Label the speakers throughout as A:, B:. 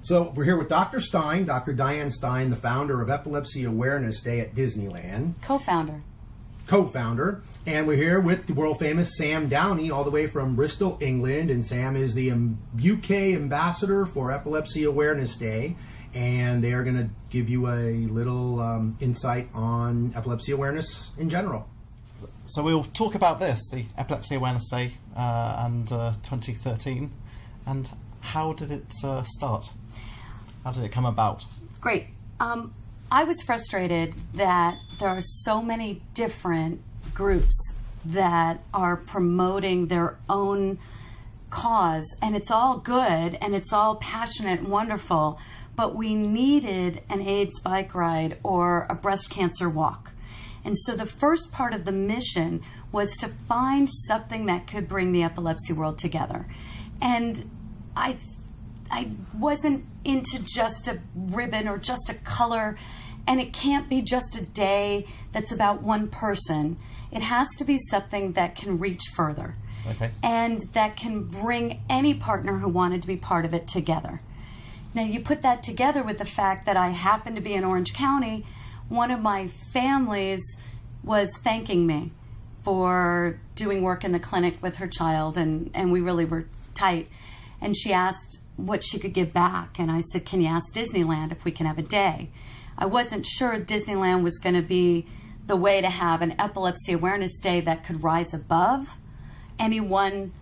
A: So we're here with Dr. Stein, Dr. Diane Stein, the founder of Epilepsy Awareness Day at Disneyland. Co-founder. And we're here with the world-famous Sam Downey, all the way from Bristol, England. And Sam is the UK ambassador for Epilepsy Awareness Day. And they are going to give you a little insight on epilepsy awareness in general.
B: So we'll talk about this, the Epilepsy Awareness Day and 2013. And how did it start? How did it come about?
C: Great. I was frustrated that there are so many different groups that are promoting their own cause, and it's all good and it's all passionate and wonderful, but we needed an AIDS bike ride or a breast cancer walk. And so the first part of the mission was to find something that could bring the epilepsy world together. And I wasn't into just a ribbon or just a color, and it can't be just a day that's about one person. It has to be something that can reach further.
B: Okay.
C: And that can bring any partner who wanted to be part of it together. Now, you put that together with the fact that I happen to be in Orange County. One of my families was thanking me for doing work in the clinic with her child, and we really were tight. And she asked what she could give back, and I said, can you ask Disneyland if we can have a day? I wasn't sure Disneyland was going to be the way to have an epilepsy awareness day that could rise above any one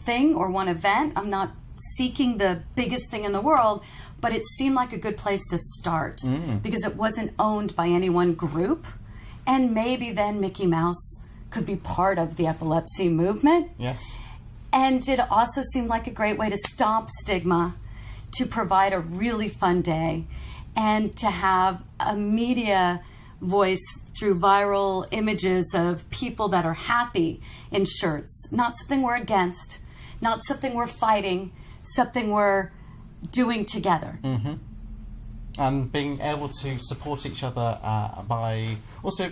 C: thing or one event. I'm not seeking the biggest thing in the world, but it seemed like a good place to start because it wasn't owned by any one group, and maybe then Mickey Mouse could be part of the epilepsy movement.
B: Yes.
C: And it also seemed like a great way to stomp stigma, to provide a really fun day, and to have a media voice through viral images of people that are happy in shirts. Not something we're against, not something we're fighting, something we're doing together.
B: Mm-hmm. And being able to support each other by also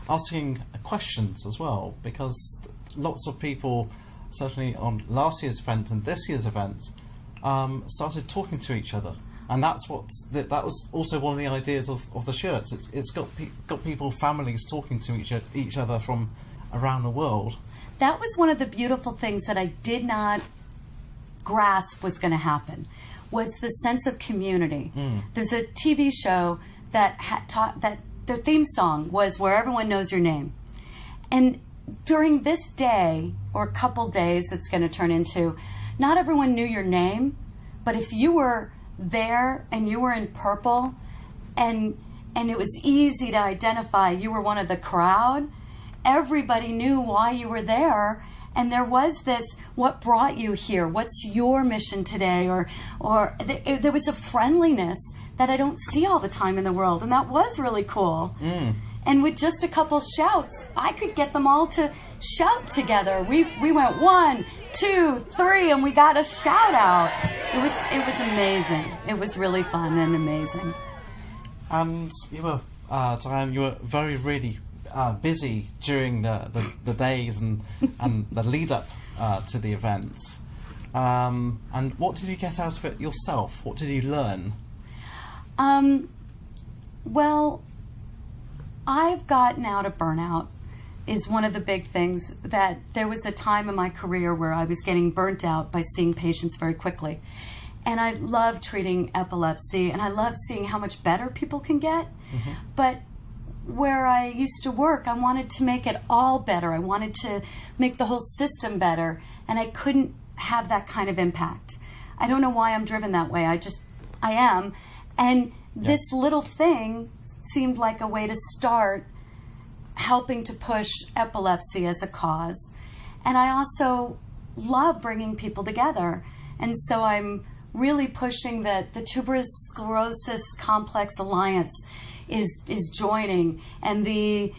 B: asking questions as well, because lots of people, certainly on last year's event and this year's event, started talking to each other. And that was also one of the ideas of the shirts. It's got people, families talking to each other from around the world.
C: That was one of the beautiful things that I did not grasp was going to happen, was the sense of community. There's a TV show that that their theme song was Where Everyone Knows Your Name. And during this day, or a couple days it's going to turn into, not everyone knew your name, but if you were there and you were in purple and it was easy to identify you were one of the crowd, everybody knew why you were there. And there was this, what brought you here? What's your mission today? Or there was a friendliness that I don't see all the time in the world, and that was really cool. And with just a couple shouts, I could get them all to shout together. We went 1, 2, 3, and we got a shout out. It was amazing. It was really fun and amazing.
B: And you were, Diane, you were really busy during the days and the lead up to the event. And what did you get out of it yourself? What did you learn?
C: Well, I've gotten out of burnout is one of the big things. That there was a time in my career where I was getting burnt out by seeing patients very quickly. And I love treating epilepsy, and I love seeing how much better people can get. But where I used to work, I wanted to make it all better. I wanted to make the whole system better, and I couldn't have that kind of impact. I don't know why I'm driven that way. I am. And this little thing seemed like a way to start helping to push epilepsy as a cause. And I also love bringing people together. And so I'm really pushing that the Tuberous Sclerosis Complex Alliance is joining, and the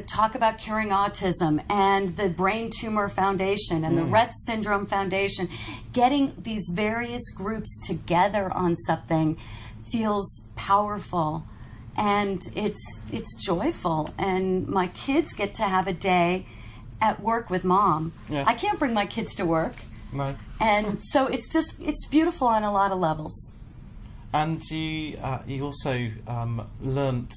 C: Talk About Curing Autism, and the Brain Tumor Foundation, and the Rett Syndrome Foundation. Getting these various groups together on something feels powerful, and it's joyful. And my kids get to have a day at work with mom. I can't bring my kids to work.
B: No.
C: And so it's beautiful on a lot of levels.
B: And you also learnt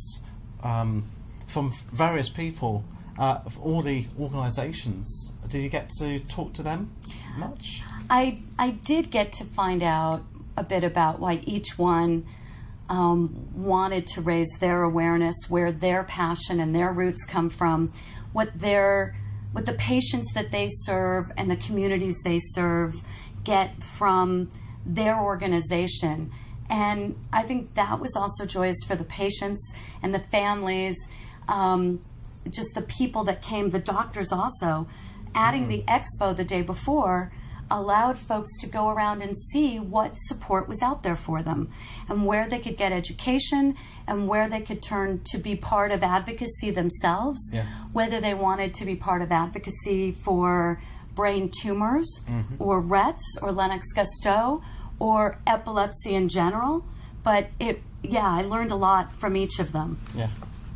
B: from various people of all the organisations. Did you get to talk to them much?
C: I did get to find out a bit about why each one wanted to raise their awareness, where their passion and their roots come from, what the patients that they serve and the communities they serve get from their organization. And I think that was also joyous for the patients and the families, just the people that came, the doctors also. Adding the expo the day before allowed folks to go around and see what support was out there for them and where they could get education and where they could turn to be part of advocacy themselves, whether they wanted to be part of advocacy for brain tumors or Rett's or Lennox-Gastaut or epilepsy in general. But I learned a lot from each of them.
B: Yeah.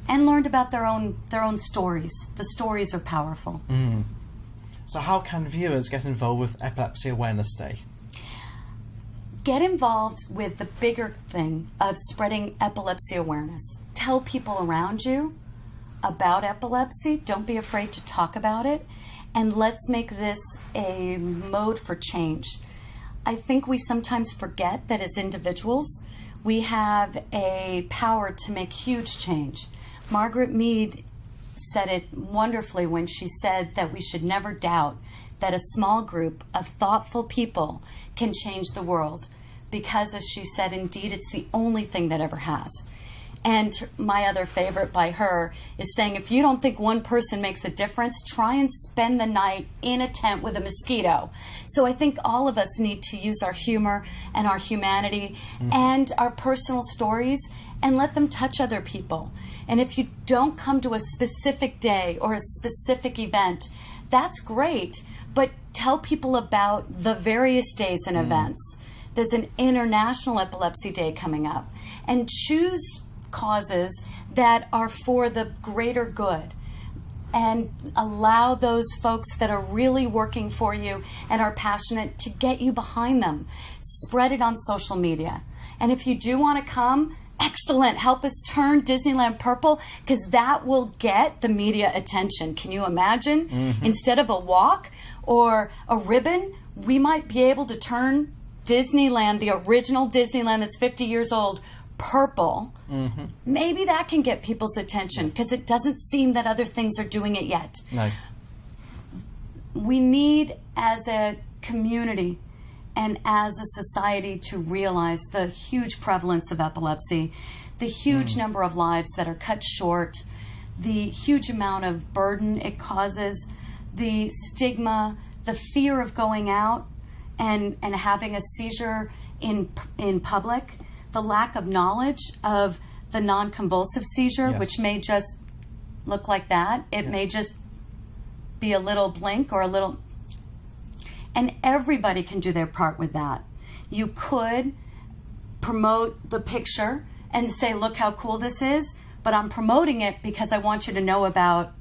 C: And learned about their own stories. The stories are powerful.
B: So how can viewers get involved with Epilepsy Awareness Day?
C: Get involved with the bigger thing of spreading epilepsy awareness. Tell people around you about epilepsy. Don't be afraid to talk about it. And let's make this a mode for change. I think we sometimes forget that as individuals, we have a power to make huge change. Margaret Mead said it wonderfully when she said that we should never doubt that a small group of thoughtful people can change the world, because, as she said, indeed, it's the only thing that ever has. And my other favorite by her is saying, if you don't think one person makes a difference, try and spend the night in a tent with a mosquito. So I think all of us need to use our humor and our humanity and our personal stories and let them touch other people. And if you don't come to a specific day or a specific event, that's great. But tell people about the various days and events. There's an International Epilepsy Day coming up. And choose causes that are for the greater good. And allow those folks that are really working for you and are passionate to get you behind them. Spread it on social media. And if you do want to come, excellent. Help us turn Disneyland purple, because that will get the media attention. Can you imagine? Instead of a walk or a ribbon, we might be able to turn Disneyland, the original Disneyland that's 50 years old, purple. Maybe that can get people's attention, because it doesn't seem that other things are doing it yet.
B: No.
C: We need, as a community and as a society, to realize the huge prevalence of epilepsy, the huge number of lives that are cut short, the huge amount of burden it causes, the stigma, the fear of going out and having a seizure in public, the lack of knowledge of the non-convulsive seizure, which may just look like that. It may just be a little blink or a little... And everybody can do their part with that. You could promote the picture and say, look how cool this is, but I'm promoting it because I want you to know about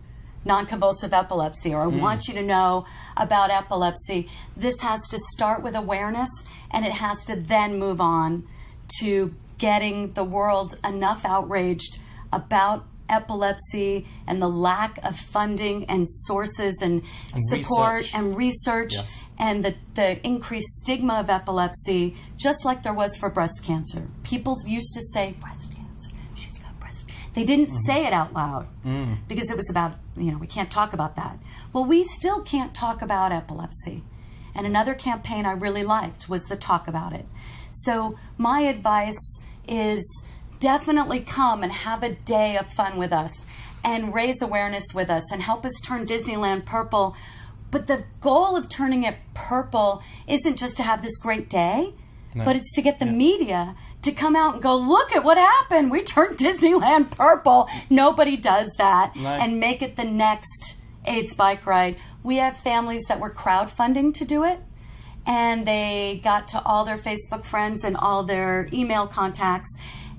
C: non-convulsive epilepsy, or I want you to know about epilepsy. This has to start with awareness, and it has to then move on to getting the world enough outraged about epilepsy and the lack of funding and sources and support
B: research.
C: And research and the increased stigma of epilepsy, just like there was for breast cancer. People used to say, breast cancer, she's got breast cancer. They didn't say it out loud because it was about, we can't talk about that. Well, we still can't talk about epilepsy. And another campaign I really liked was the Talk About It. So my advice is definitely come and have a day of fun with us and raise awareness with us and help us turn Disneyland purple. But the goal of turning it purple isn't just to have this great day, but it's to get the media to come out and go, look at what happened. We turned Disneyland purple. Nobody does that. And make it the next AIDS bike ride. We have families that were crowdfunding to do it, and they got to all their Facebook friends and all their email contacts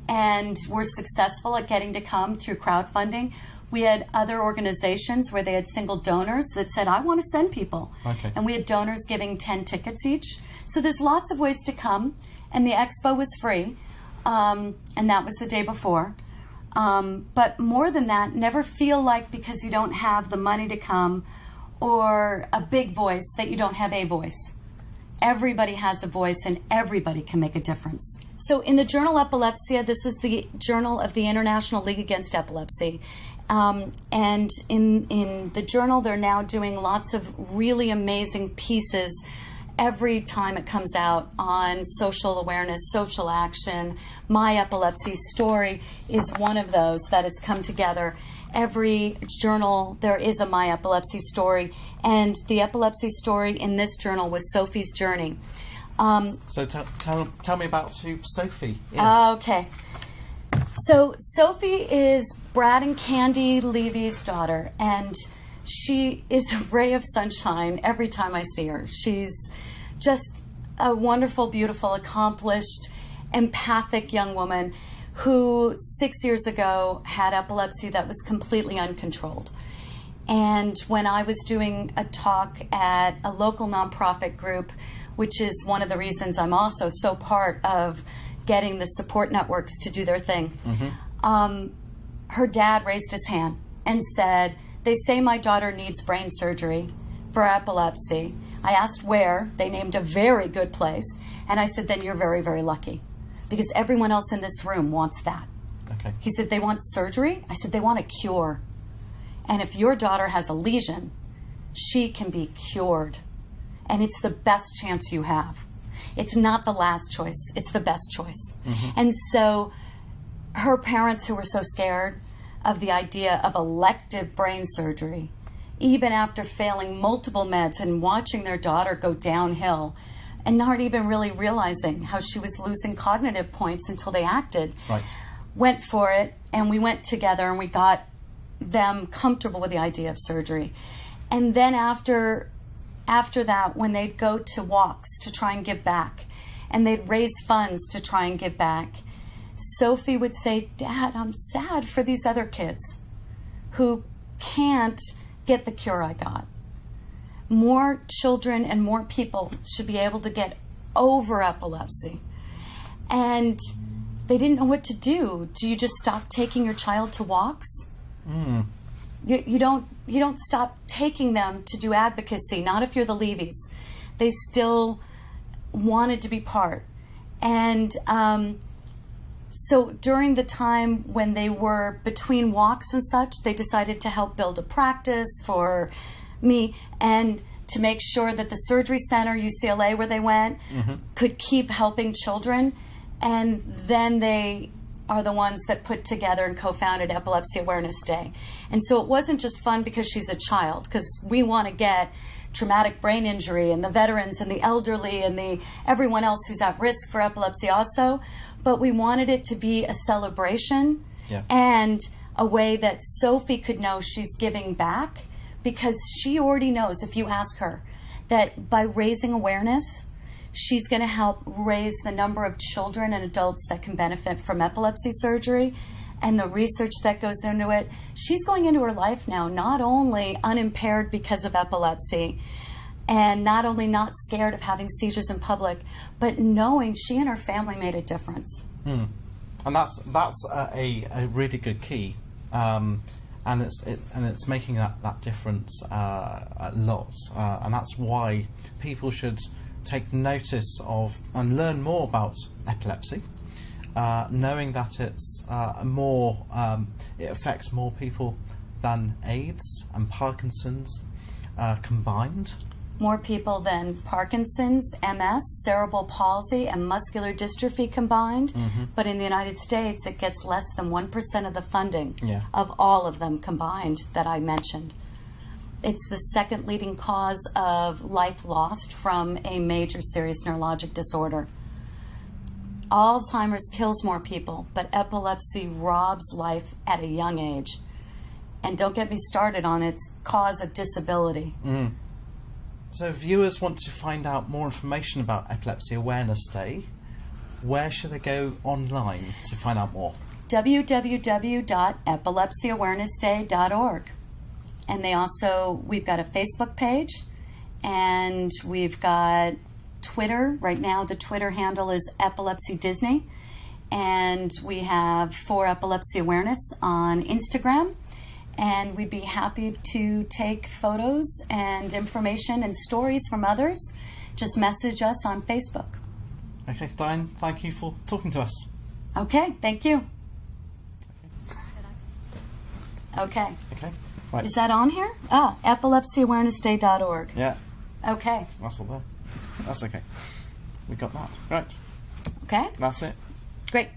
C: and were successful at getting to come through crowdfunding. We had other organizations where they had single donors that said, I want to send people.
B: Okay.
C: And we had donors giving 10 tickets each. So there's lots of ways to come. And the expo was free. And that was the day before. But more than that, never feel like because you don't have the money to come or a big voice that you don't have a voice. Everybody has a voice and everybody can make a difference. So in the journal Epilepsia, this is the journal of the International League Against Epilepsy. And in the journal, they're now doing lots of really amazing pieces every time it comes out on social awareness, social action. My Epilepsy Story is one of those that has come together. Every journal, there is a My Epilepsy Story. And the epilepsy story in this journal was Sophie's journey.
B: So tell me about who Sophie is.
C: Okay. So Sophie is Brad and Candy Levy's daughter, and she is a ray of sunshine every time I see her. She's just a wonderful, beautiful, accomplished, empathic young woman who 6 years ago had epilepsy that was completely uncontrolled. And when I was doing a talk at a local nonprofit group, which is one of the reasons I'm also so part of getting the support networks to do their thing, her dad raised his hand and said, they say my daughter needs brain surgery for epilepsy. I asked where. They named a very good place. And I said, then you're very, very lucky because everyone else in this room wants that.
B: Okay.
C: He said, they want surgery? I said, they want a cure. And if your daughter has a lesion, she can be cured. And it's the best chance you have. It's not the last choice. It's the best choice. And so her parents, who were so scared of the idea of elective brain surgery, even after failing multiple meds and watching their daughter go downhill and not even really realizing how she was losing cognitive points until they acted, went for it. And we went together and we got them comfortable with the idea of surgery. And then after that, when they'd go to walks to try and give back, and they'd raise funds to try and give back, Sophie would say, Dad, I'm sad for these other kids who can't get the cure I got. More children and more people should be able to get over epilepsy. And they didn't know what to do. Do you just stop taking your child to walks? You don't stop taking them to do advocacy, not if you're the Levys. They still wanted to be part. And so during the time when they were between walks and such, they decided to help build a practice for me and to make sure that the surgery center, UCLA, where they went, could keep helping children. And then they are the ones that put together and co-founded Epilepsy Awareness Day. And so it wasn't just fun because she's a child, because we want to get traumatic brain injury and the veterans and the elderly and everyone else who's at risk for epilepsy also, but we wanted it to be a celebration and a way that Sophie could know she's giving back, because she already knows, if you ask her, that by raising awareness, she's going to help raise the number of children and adults that can benefit from epilepsy surgery and the research that goes into it. She's going into her life now not only unimpaired because of epilepsy and not only not scared of having seizures in public, but knowing she and her family made a difference.
B: And that's a really good key. And it's making that difference a lot. And that's why people should take notice of and learn more about epilepsy, knowing that it's it affects more people than AIDS and Parkinson's combined.
C: More people than Parkinson's, MS, cerebral palsy, and muscular dystrophy combined. But in the United States, it gets less than 1% of the funding of all of them combined that I mentioned. It's the second leading cause of life lost from a major serious neurologic disorder. Alzheimer's kills more people, but epilepsy robs life at a young age. And don't get me started on its cause of disability.
B: So if viewers want to find out more information about Epilepsy Awareness Day, where should they go online to find out more?
C: www.epilepsyawarenessday.org. And we've got a Facebook page, and we've got Twitter. Right now, the Twitter handle is Epilepsy Disney. And we have For Epilepsy Awareness on Instagram. And we'd be happy to take photos and information and stories from others. Just message us on Facebook.
B: Okay, Diane, thank you for talking to us.
C: Okay, thank you. Okay.
B: Okay, right.
C: Is that on here? Epilepsyawarenessday.org.
B: Yeah.
C: Okay.
B: That's all there. That's okay. We got that. Right.
C: Okay.
B: That's it.
C: Great.